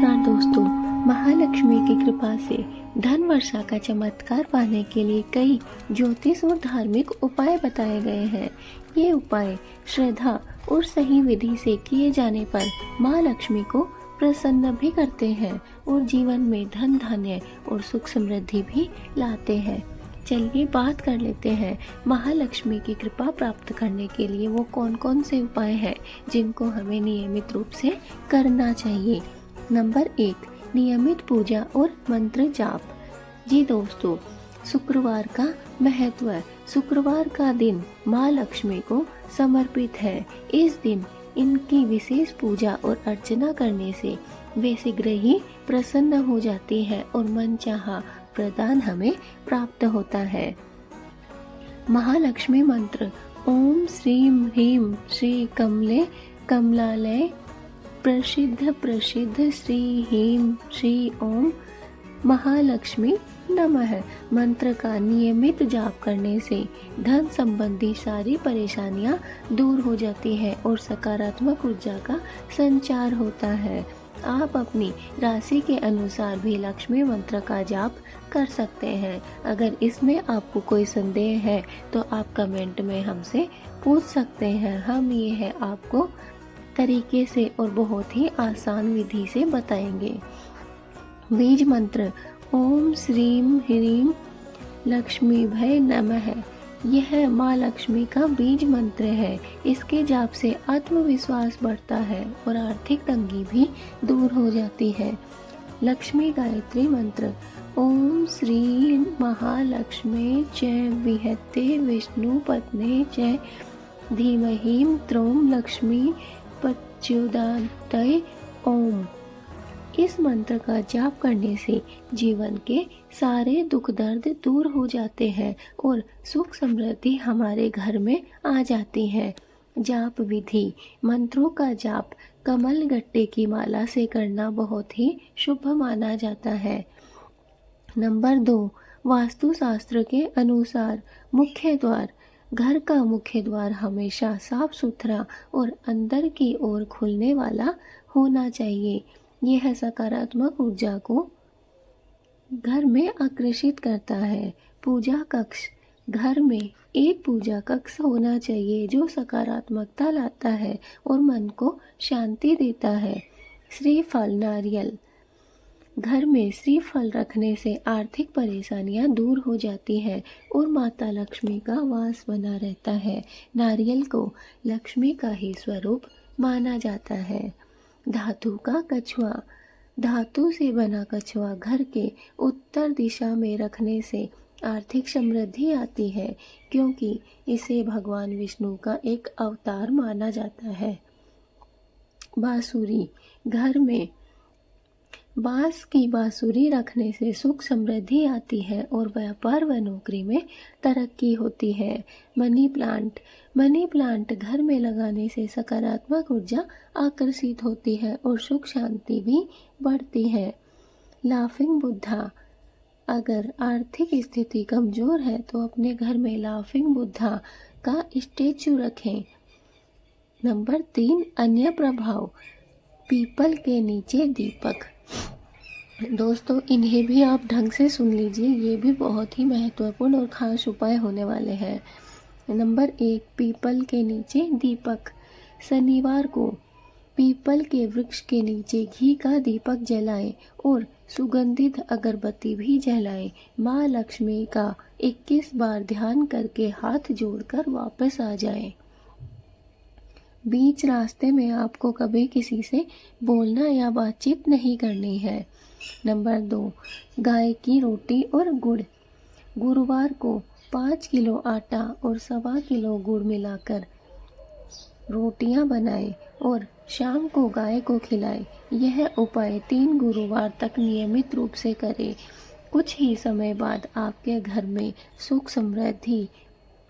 नमस्कार दोस्तों। महालक्ष्मी की कृपा से धन वर्षा का चमत्कार पाने के लिए कई ज्योतिष और धार्मिक उपाय बताए गए हैं। ये उपाय श्रद्धा और सही विधि से किए जाने पर माँ लक्ष्मी को प्रसन्न भी करते हैं और जीवन में धन धान्य और सुख समृद्धि भी लाते हैं। चलिए बात कर लेते हैं महालक्ष्मी की कृपा प्राप्त करने के लिए वो कौन कौन से उपाय हैं जिनको हमें नियमित रूप से करना चाहिए। नंबर 1, नियमित पूजा और मंत्र जाप। जी दोस्तों, शुक्रवार का महत्व। शुक्रवार का दिन माँ लक्ष्मी को समर्पित है। इस दिन इनकी विशेष पूजा और अर्चना करने से वे शीघ्र ही प्रसन्न हो जाती है और मनचाहा प्रदान हमें प्राप्त होता है। महालक्ष्मी मंत्र। ओम श्रीम ह्रीम श्री कमले कमलालय प्रसिद्ध प्रसिद्ध श्री ह्रीम श्री ओम महालक्ष्मी नमः मंत्र का नियमित जाप करने से धन संबंधी सारी परेशानियां दूर हो जाती है और सकारात्मक ऊर्जा का संचार होता है। आप अपनी राशि के अनुसार भी लक्ष्मी मंत्र का जाप कर सकते हैं। अगर इसमें आपको कोई संदेह है तो आप कमेंट में हमसे पूछ सकते हैं। हम ये है आपको तरीके से और बहुत ही आसान विधि से बताएंगे। बीज मंत्र। ओम श्रीम ह्रीम लक्ष्मी भय नमः। यह माँ लक्ष्मी का बीज मंत्र है। इसके जाप से आत्मविश्वास बढ़ता है और आर्थिक तंगी भी दूर हो जाती है। लक्ष्मी गायत्री मंत्र। ओम श्री महालक्ष्मी च विहते विष्णु पत्ने च धीमहि त्रोम लक्ष्मी प्रचोदयात् ओम। इस मंत्र का जाप करने से जीवन के सारे दुख दर्द दूर हो जाते हैं और सुख समृद्धि हमारे घर में आ जाती है। जाप विधि। मंत्रों का जाप कमल गट्टे की माला से करना बहुत ही शुभ माना जाता है। नंबर 2, वास्तुशास्त्र के अनुसार मुख्य द्वार। घर का मुख्य द्वार हमेशा साफ सुथरा और अंदर की ओर खुलने वाला होना चाहिए। यह सकारात्मक ऊर्जा को घर में आकर्षित करता है। पूजा कक्ष। घर में एक पूजा कक्ष होना चाहिए जो सकारात्मकता लाता है और मन को शांति देता है। श्रीफल नारियल। घर में श्रीफल रखने से आर्थिक परेशानियां दूर हो जाती हैं और माता लक्ष्मी का वास बना रहता है। नारियल को लक्ष्मी का ही स्वरूप माना जाता है। धातु का कछुआ। धातु से बना कछुआ घर के उत्तर दिशा में रखने से आर्थिक समृद्धि आती है क्योंकि इसे भगवान विष्णु का एक अवतार माना जाता है। बांसुरी। घर में बांस की बांसुरी रखने से सुख समृद्धि आती है और व्यापार व नौकरी में तरक्की होती है। Money plant. मनी प्लांट घर में लगाने से सकारात्मक ऊर्जा आकर्षित होती है और सुख शांति भी बढ़ती है। लाफिंग बुद्धा। अगर आर्थिक स्थिति कमजोर है तो अपने घर में लाफिंग बुद्धा का स्टैचू रखें। नंबर 3, अन्य प्रभाव। पीपल के नीचे दीपक। दोस्तों, इन्हें भी आप ढंग से सुन लीजिए, ये भी बहुत ही महत्वपूर्ण और खास उपाय होने वाले हैं। नंबर 1, पीपल के नीचे दीपक। शनिवार को पीपल के वृक्ष के नीचे घी का दीपक जलाएं और सुगंधित अगरबत्ती भी जलाएं। माँ लक्ष्मी का 21 बार ध्यान करके हाथ जोड़कर वापस आ जाएं। बीच रास्ते में आपको कभी किसी से बोलना या बातचीत नहीं करनी है। नंबर 2, गाय की रोटी और गुड़। गुरुवार को 5 किलो आटा और 1.25 किलो गुड़ मिलाकर रोटियां बनाएं और शाम को गाय को खिलाएं। यह उपाय 3 गुरुवार तक नियमित रूप से करें। कुछ ही समय बाद आपके घर में सुख समृद्धि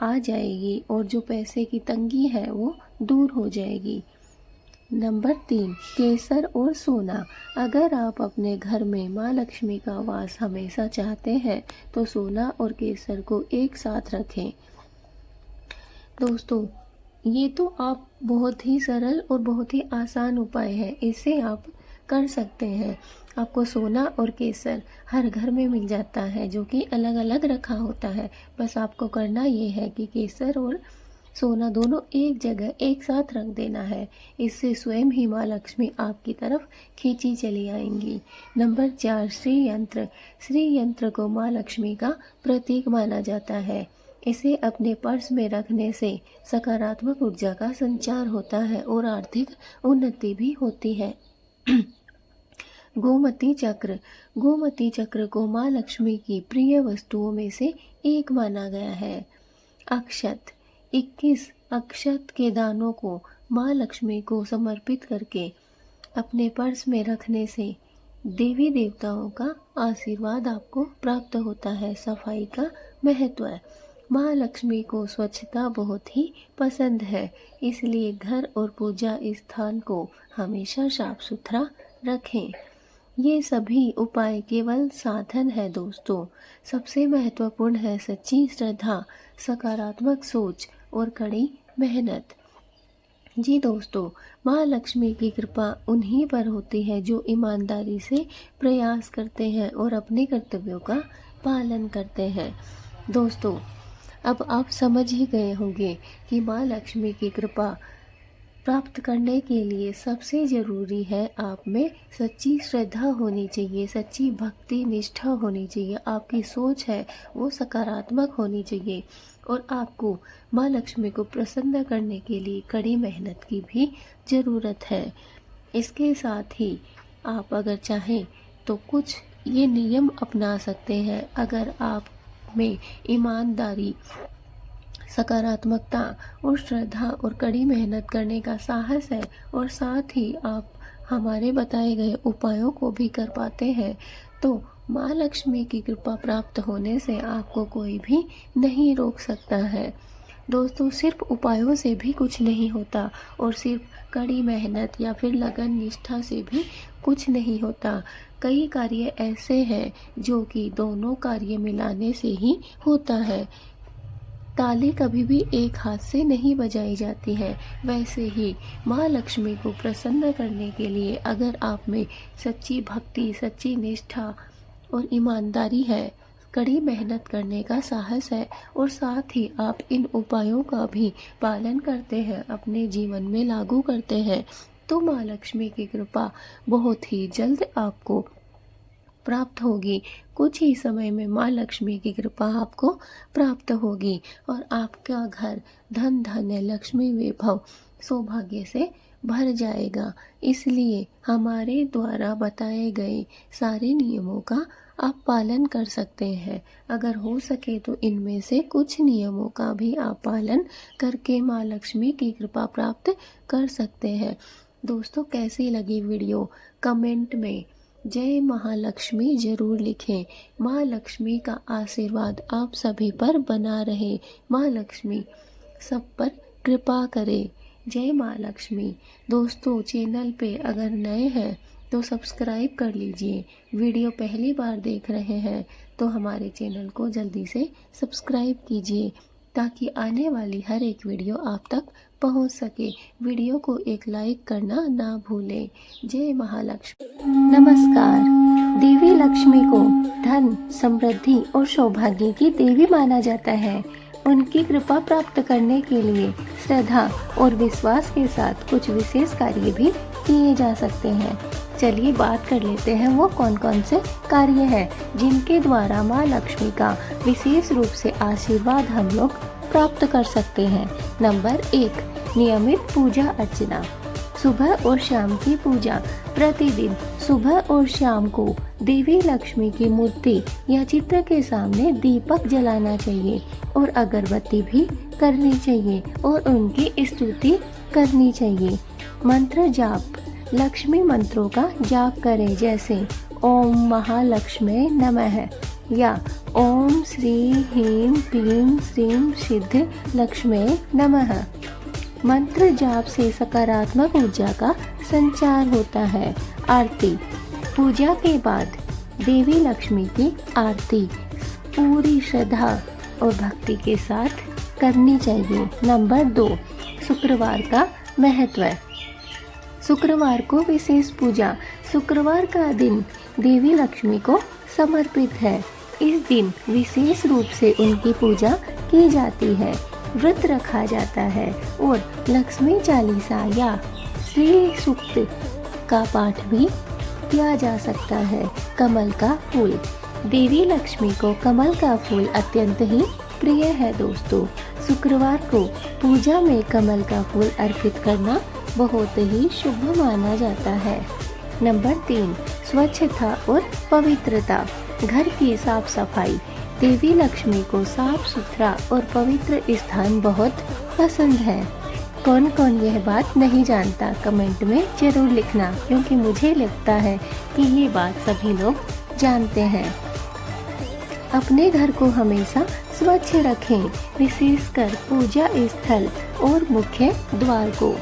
आ जाएगी और जो पैसे की तंगी है वो दूर हो जाएगी। नंबर 3, केसर और सोना। अगर आप अपने घर में माँ लक्ष्मी का वास हमेशा चाहते हैं तो सोना और केसर को एक साथ रखें। दोस्तों, ये तो आप बहुत ही सरल और बहुत ही आसान उपाय है। इसे आप कर सकते हैं। आपको सोना और केसर हर घर में मिल जाता है, जो कि अलग अलग रखा होता है। बस आपको करना ये है कि केसर और सोना दोनों एक जगह एक साथ रख देना है। इससे स्वयं ही माँ लक्ष्मी आपकी तरफ खींची चली आएंगी। नंबर 4, श्री यंत्र। श्री यंत्र को माँ लक्ष्मी का प्रतीक माना जाता है। इसे अपने पर्स में रखने से सकारात्मक ऊर्जा का संचार होता है और आर्थिक उन्नति भी होती है। गोमती चक्र। गोमती चक्र को माँ लक्ष्मी की प्रिय वस्तुओं में से एक माना गया है। अक्षत। 21 अक्षत के दानों को माँ लक्ष्मी को समर्पित करके अपने पर्स में रखने से देवी देवताओं का आशीर्वाद आपको प्राप्त होता है। सफाई का महत्व। माँ लक्ष्मी को स्वच्छता बहुत ही पसंद है, इसलिए घर और पूजा स्थान को हमेशा साफ सुथरा रखें। ये सभी उपाय केवल साधन है दोस्तों। सबसे महत्वपूर्ण है सच्ची श्रद्धा, सकारात्मक सोच और कड़ी मेहनत। जी दोस्तों, माँ लक्ष्मी की कृपा उन्हीं पर होती है जो ईमानदारी से प्रयास करते हैं और अपने कर्तव्यों का पालन करते हैं। दोस्तों, अब आप समझ ही गए होंगे कि माँ लक्ष्मी की कृपा प्राप्त करने के लिए सबसे ज़रूरी है आप में सच्ची श्रद्धा होनी चाहिए, सच्ची भक्ति निष्ठा होनी चाहिए। आपकी सोच है वो सकारात्मक होनी चाहिए और आपको माँ लक्ष्मी को प्रसन्न करने के लिए कड़ी मेहनत की भी ज़रूरत है। इसके साथ ही आप अगर चाहें तो कुछ ये नियम अपना सकते हैं। अगर आप में ईमानदारी, सकारात्मकता और श्रद्धा और कड़ी मेहनत करने का साहस है और साथ ही आप हमारे बताए गए उपायों को भी कर पाते हैं, तो माँ लक्ष्मी की कृपा प्राप्त होने से आपको कोई भी नहीं रोक सकता है। दोस्तों, सिर्फ उपायों से भी कुछ नहीं होता और सिर्फ कड़ी मेहनत या फिर लगन निष्ठा से भी कुछ नहीं होता। कई कार्य ऐसे हैं जो कि दोनों कार्य मिलाने से ही होता है। ताली कभी भी एक हाथ से नहीं बजाई जाती है। वैसे ही माँ लक्ष्मी को प्रसन्न करने के लिए अगर आप में सच्ची भक्ति, सच्ची निष्ठा और ईमानदारी है, कड़ी मेहनत करने का साहस है और साथ ही आप इन उपायों का भी पालन करते हैं, अपने जीवन में लागू करते हैं, तो माँ लक्ष्मी की कृपा बहुत ही जल्द आपको प्राप्त होगी। कुछ ही समय में माँ लक्ष्मी की कृपा आपको प्राप्त होगी और आपका घर धन धान्य, लक्ष्मी, वैभव, सौभाग्य से भर जाएगा। इसलिए हमारे द्वारा बताए गए सारे नियमों का आप पालन कर सकते हैं। अगर हो सके तो इनमें से कुछ नियमों का भी आप पालन करके माँ लक्ष्मी की कृपा प्राप्त कर सकते हैं। दोस्तों, कैसी लगी वीडियो कमेंट में जय महालक्ष्मी जरूर लिखें। माँ लक्ष्मी का आशीर्वाद आप सभी पर बना रहे। माँ लक्ष्मी सब पर कृपा करे। जय माँ लक्ष्मी। दोस्तों, चैनल पे अगर नए हैं तो सब्सक्राइब कर लीजिए। वीडियो पहली बार देख रहे हैं तो हमारे चैनल को जल्दी से सब्सक्राइब कीजिए ताकि आने वाली हर एक वीडियो आप तक पहुंच सके। वीडियो को एक लाइक करना ना भूलें। जय महालक्ष्मी। नमस्कार। देवी लक्ष्मी को धन, समृद्धि और सौभाग्य की देवी माना जाता है। उनकी कृपा प्राप्त करने के लिए श्रद्धा और विश्वास के साथ कुछ विशेष कार्य भी किए जा सकते हैं। चलिए बात कर लेते हैं वो कौन कौन से कार्य हैं जिनके द्वारा माँ लक्ष्मी का विशेष रूप से आशीर्वाद हम लोग प्राप्त कर सकते हैं। नंबर 1, नियमित पूजा अर्चना। सुबह और शाम की पूजा। प्रतिदिन सुबह और शाम को देवी लक्ष्मी की मूर्ति या चित्र के सामने दीपक जलाना चाहिए और अगरबत्ती भी करनी चाहिए और उनकी स्तुति करनी चाहिए। मंत्र जाप। लक्ष्मी मंत्रों का जाप करें, जैसे ओम महालक्ष्मी नमः या ओम श्री ह्रीं क्लीं श्रीं सिद्ध लक्ष्मी नमः। मंत्र जाप से सकारात्मक ऊर्जा का संचार होता है। आरती। पूजा के बाद देवी लक्ष्मी की आरती पूरी श्रद्धा और भक्ति के साथ करनी चाहिए। नंबर 2, शुक्रवार का महत्व। शुक्रवार को विशेष पूजा शुक्रवार का दिन देवी लक्ष्मी को समर्पित है। इस दिन विशेष रूप से उनकी पूजा की जाती है, व्रत रखा जाता है और लक्ष्मी चालीसा या श्री सूक्त का पाठ भी किया जा सकता है। कमल का फूल। देवी लक्ष्मी को कमल का फूल अत्यंत ही प्रिय है दोस्तों। शुक्रवार को पूजा में कमल का फूल अर्पित करना बहुत ही शुभ माना जाता है। नंबर 3, स्वच्छता और पवित्रता। घर की साफ सफाई। देवी लक्ष्मी को साफ सुथरा और पवित्र स्थान बहुत पसंद है। कौन कौन यह बात नहीं जानता कमेंट में जरूर लिखना, क्योंकि मुझे लगता है कि ये बात सभी लोग जानते हैं। अपने घर को हमेशा स्वच्छ रखें, विशेषकर पूजा स्थल और मुख्य द्वार को।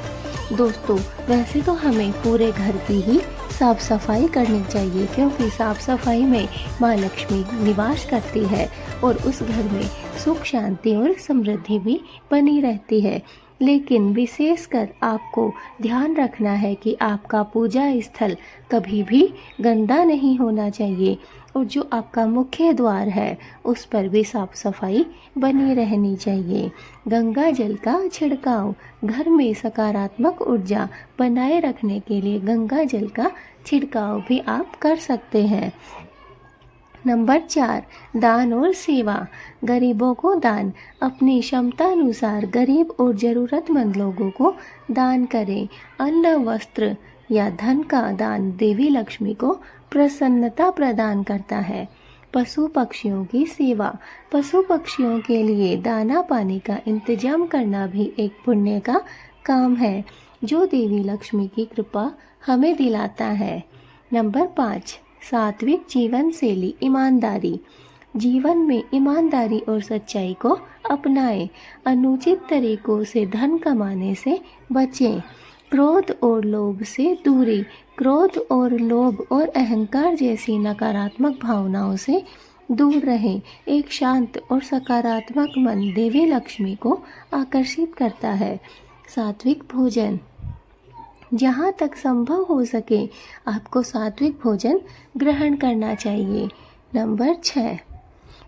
दोस्तों, वैसे तो हमें पूरे घर की ही साफ सफाई करनी चाहिए, क्योंकि साफ सफाई में माँ लक्ष्मी निवास करती है और उस घर में सुख शांति और समृद्धि भी बनी रहती है। लेकिन विशेषकर आपको ध्यान रखना है कि आपका पूजा स्थल कभी भी गंदा नहीं होना चाहिए और जो आपका मुख्य द्वार है उस पर भी साफ सफाई बनी रहनी चाहिए। गंगा जल का छिड़काव। घर में सकारात्मक ऊर्जा बनाए रखने के लिए गंगा जल का छिड़काव भी आप कर सकते हैं। नंबर 4, दान और सेवा। गरीबों को दान। अपनी क्षमता अनुसार गरीब और ज़रूरतमंद लोगों को दान करें। अन्न, वस्त्र या धन का दान देवी लक्ष्मी को प्रसन्नता प्रदान करता है। पशु पक्षियों की सेवा। पशु पक्षियों के लिए दाना पानी का इंतजाम करना भी एक पुण्य का काम है, जो देवी लक्ष्मी की कृपा हमें दिलाता है। नंबर 5, सात्विक जीवन शैली। ईमानदारी। जीवन में ईमानदारी और सच्चाई को अपनाएं। अनुचित तरीकों से धन कमाने से बचें। क्रोध और लोभ से दूरी। क्रोध और लोभ और अहंकार जैसी नकारात्मक भावनाओं से दूर रहें। एक शांत और सकारात्मक मन देवी लक्ष्मी को आकर्षित करता है। सात्विक भोजन। जहाँ तक संभव हो सके आपको सात्विक भोजन ग्रहण करना चाहिए। नंबर 6,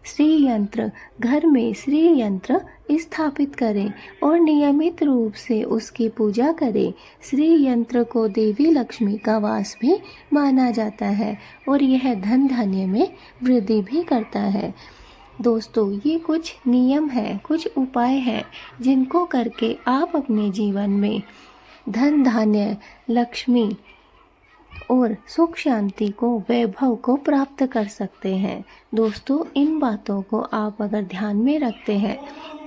श्री यंत्र। घर में श्री यंत्र स्थापित करें और नियमित रूप से उसकी पूजा करें। श्री यंत्र को देवी लक्ष्मी का वास भी माना जाता है और यह धन धान्य में वृद्धि भी करता है। दोस्तों, ये कुछ नियम हैं, कुछ उपाय हैं जिनको करके आप अपने जीवन में धन धान्य, लक्ष्मी और सुख शांति को, वैभव को प्राप्त कर सकते हैं। दोस्तों, इन बातों को आप अगर ध्यान में रखते हैं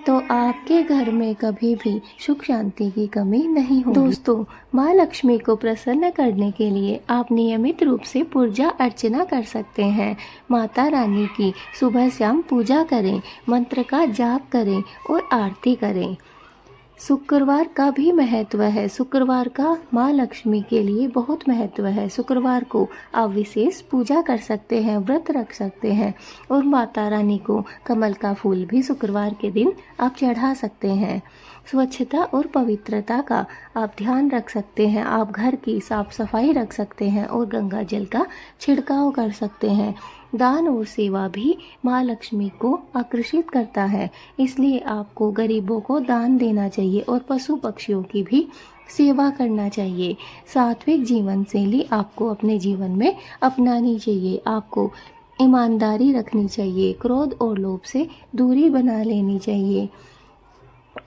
तो आपके घर में कभी भी सुख शांति की कमी नहीं होगी। दोस्तों, माँ लक्ष्मी को प्रसन्न करने के लिए आप नियमित रूप से पूजा अर्चना कर सकते हैं। माता रानी की सुबह शाम पूजा करें, मंत्र का जाप करें और आरती करें। शुक्रवार का भी महत्व है। शुक्रवार का माँ लक्ष्मी के लिए बहुत महत्व है। शुक्रवार को आप विशेष पूजा कर सकते हैं, व्रत रख सकते हैं और माता रानी को कमल का फूल भी शुक्रवार के दिन आप चढ़ा सकते हैं। स्वच्छता और पवित्रता का आप ध्यान रख सकते हैं। आप घर की साफ सफाई रख सकते हैं और गंगा जल का छिड़काव कर सकते हैं। दान और सेवा भी माँ लक्ष्मी को आकर्षित करता है, इसलिए आपको गरीबों को दान देना चाहिए और पशु पक्षियों की भी सेवा करना चाहिए। सात्विक जीवन शैली आपको अपने जीवन में अपनानी चाहिए। आपको ईमानदारी रखनी चाहिए, क्रोध और लोभ से दूरी बना लेनी चाहिए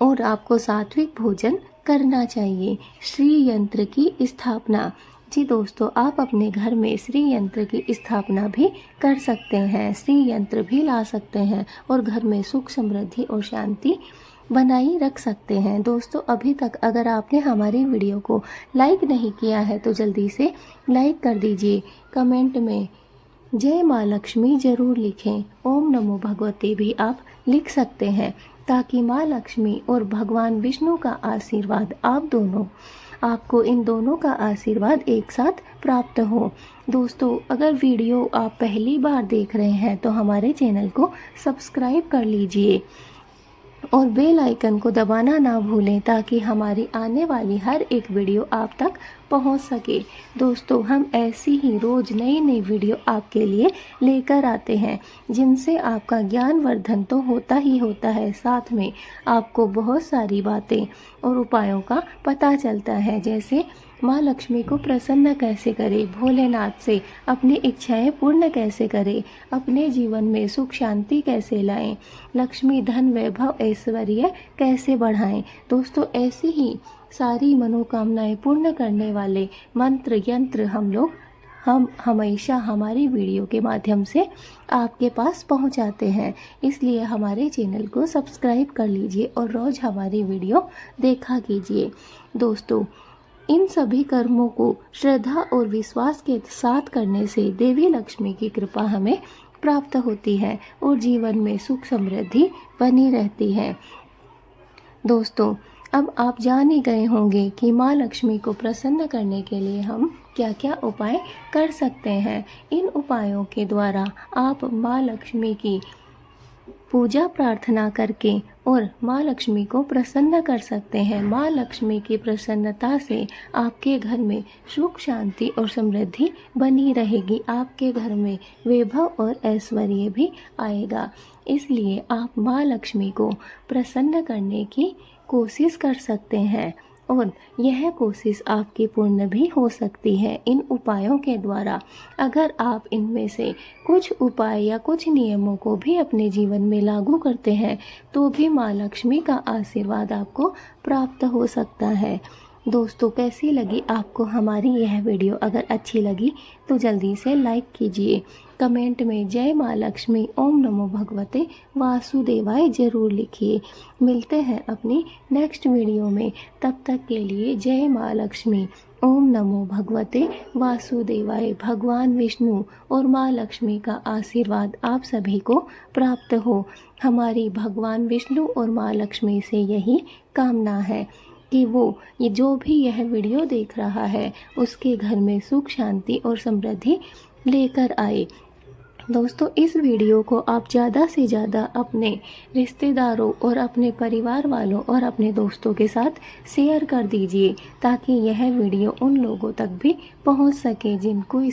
और आपको सात्विक भोजन करना चाहिए। श्री यंत्र की स्थापना। जी दोस्तों, आप अपने घर में श्री यंत्र की स्थापना भी कर सकते हैं, श्री यंत्र भी ला सकते हैं और घर में सुख समृद्धि और शांति बनाई रख सकते हैं। दोस्तों, अभी तक अगर आपने हमारी वीडियो को लाइक नहीं किया है तो जल्दी से लाइक कर दीजिए। कमेंट में जय माँ लक्ष्मी जरूर लिखें। ओम नमो भगवते भी आप लिख सकते हैं, ताकि माँ लक्ष्मी और भगवान विष्णु का आशीर्वाद आपको इन दोनों का आशीर्वाद एक साथ प्राप्त हो। दोस्तों, अगर वीडियो आप पहली बार देख रहे हैं तो हमारे चैनल को सब्सक्राइब कर लीजिए और बेल आइकन को दबाना ना भूलें ताकि हमारी आने वाली हर एक वीडियो आप तक पहुंच सके। दोस्तों, हम ऐसी ही रोज़ नई नई वीडियो आपके लिए लेकर आते हैं जिनसे आपका ज्ञानवर्धन तो होता ही होता है, साथ में आपको बहुत सारी बातें और उपायों का पता चलता है। जैसे माँ लक्ष्मी को प्रसन्न कैसे करें, भोलेनाथ से अपनी इच्छाएं पूर्ण कैसे करें, अपने जीवन में सुख शांति कैसे लाएं, लक्ष्मी धन वैभव ऐश्वर्य कैसे बढ़ाएं। दोस्तों, ऐसी ही सारी मनोकामनाएं पूर्ण करने वाले मंत्र यंत्र हम हमेशा हमारी वीडियो के माध्यम से आपके पास पहुंचाते हैं। इसलिए हमारे चैनल को सब्सक्राइब कर लीजिए और रोज़ हमारी वीडियो देखा कीजिए। दोस्तों, इन सभी कर्मों को श्रद्धा और विश्वास के साथ करने से देवी लक्ष्मी की कृपा हमें प्राप्त होती है और जीवन में सुख समृद्धि बनी रहती है। दोस्तों, अब आप जान ही गए होंगे कि माँ लक्ष्मी को प्रसन्न करने के लिए हम क्या क्या उपाय कर सकते हैं। इन उपायों के द्वारा आप माँ लक्ष्मी की पूजा प्रार्थना करके और माँ लक्ष्मी को प्रसन्न कर सकते हैं। माँ लक्ष्मी की प्रसन्नता से आपके घर में सुख शांति और समृद्धि बनी रहेगी। आपके घर में वैभव और ऐश्वर्य भी आएगा। इसलिए आप माँ लक्ष्मी को प्रसन्न करने की कोशिश कर सकते हैं और यह कोशिश आपकी पूर्ण भी हो सकती है इन उपायों के द्वारा। अगर आप इनमें से कुछ उपाय या कुछ नियमों को भी अपने जीवन में लागू करते हैं तो भी माँ लक्ष्मी का आशीर्वाद आपको प्राप्त हो सकता है। दोस्तों, कैसी लगी आपको हमारी यह वीडियो? अगर अच्छी लगी तो जल्दी से लाइक कीजिए। कमेंट में जय माँ लक्ष्मी ओम नमो भगवते वासुदेवाय जरूर लिखिए। मिलते हैं अपनी नेक्स्ट वीडियो में। तब तक के लिए जय माँ लक्ष्मी ओम नमो भगवते वासुदेवाय। भगवान विष्णु और माँ लक्ष्मी का आशीर्वाद आप सभी को प्राप्त हो। हमारी भगवान विष्णु और माँ लक्ष्मी से यही कामना है कि वो ये जो भी यह वीडियो देख रहा है उसके घर में सुख शांति और समृद्धि लेकर आए। दोस्तों, इस वीडियो को आप ज़्यादा से ज़्यादा अपने रिश्तेदारों और अपने परिवार वालों और अपने दोस्तों के साथ शेयर कर दीजिए ताकि यह वीडियो उन लोगों तक भी पहुंच सके जिनको